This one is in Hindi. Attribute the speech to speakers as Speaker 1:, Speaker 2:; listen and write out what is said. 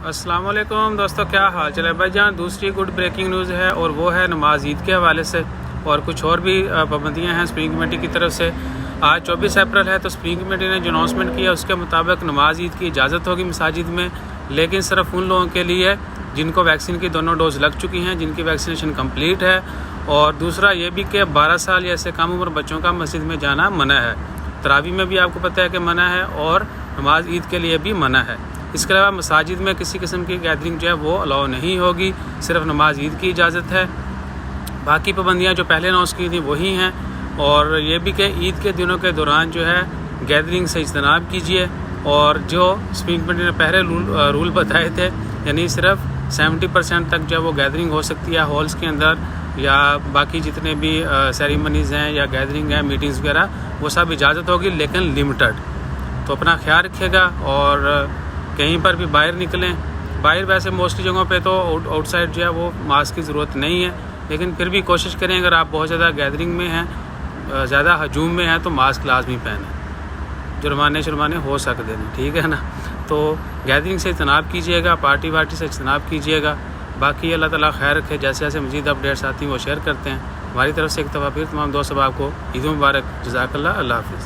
Speaker 1: अस्सलाम वालेकुम दोस्तों, क्या हाल चल है भाईजान। दूसरी गुड ब्रेकिंग न्यूज़ है और वो है नमाज ईद के हवाले से और कुछ और भी पाबंदियां हैं स्प्रिंग कमेटी की तरफ से। आज 24 अप्रैल है तो स्प्रिंग कमेटी ने जो अनाउंसमेंट किया उसके मुताबिक नमाज ईद की इजाज़त होगी मसाजिद में, लेकिन सिर्फ उन लोगों के लिए जिनको वैक्सीन की दोनों डोज लग चुकी हैं, जिनकी वैक्सीनेशन कम्प्लीट है। और दूसरा ये भी कि 12 साल या इससे कम उम्र बच्चों का मस्जिद में जाना मना है। तरावी में भी आपको पता है कि मना है और नमाज ईद के लिए भी मना है। इसके अलावा मसाजिद में किसी किस्म की गैदरिंग जो है वो अलाउ नहीं होगी, सिर्फ नमाज ईद की इजाज़त है। बाकी पाबंदियाँ जो पहले अनाउंस की थी वही हैं। और ये भी कि ईद के दिनों के दौरान जो है गैदरिंग से इज्तनाब कीजिए। और जो स्प्रिंग कमेटी ने पहले रूल बताए थे, यानी सिर्फ 70% तक जो वो गैदरिंग हो सकती है हॉल्स के अंदर, या बाकी जितने भी सेरेमनीज़ हैं या गैदरिंग है, मीटिंग्स वगैरह, वो सब इजाज़त होगी लेकिन लिमिटेड। तो अपना ख्याल रखिएगा और कहीं पर भी बाहर निकलें। बाहर वैसे मोस्टली जगहों पे तो आउटसाइड जो है वो मास्क की ज़रूरत नहीं है, लेकिन फिर भी कोशिश करें अगर आप बहुत ज़्यादा गैदरिंग में हैं, ज़्यादा हजूम में हैं, तो मास्क लाजमी पहनें। जुर्माने हो सकते हैं, ठीक है ना। तो गैदरिंग से इज्तनाब कीजिएगा, पार्टी वार्टी से इज्तनाब कीजिएगा। बाकी अल्लाह ताला खैर रखे। जैसे जैसे मज़ीद अपडेट्स आती हैं वो शेयर करते हैं। हमारी तरफ से एक दफ़ा फिर तमाम दोस्त आपको ईद मुबारक। जज़ाकल्लाह। अल्लाह हाफ़िज़।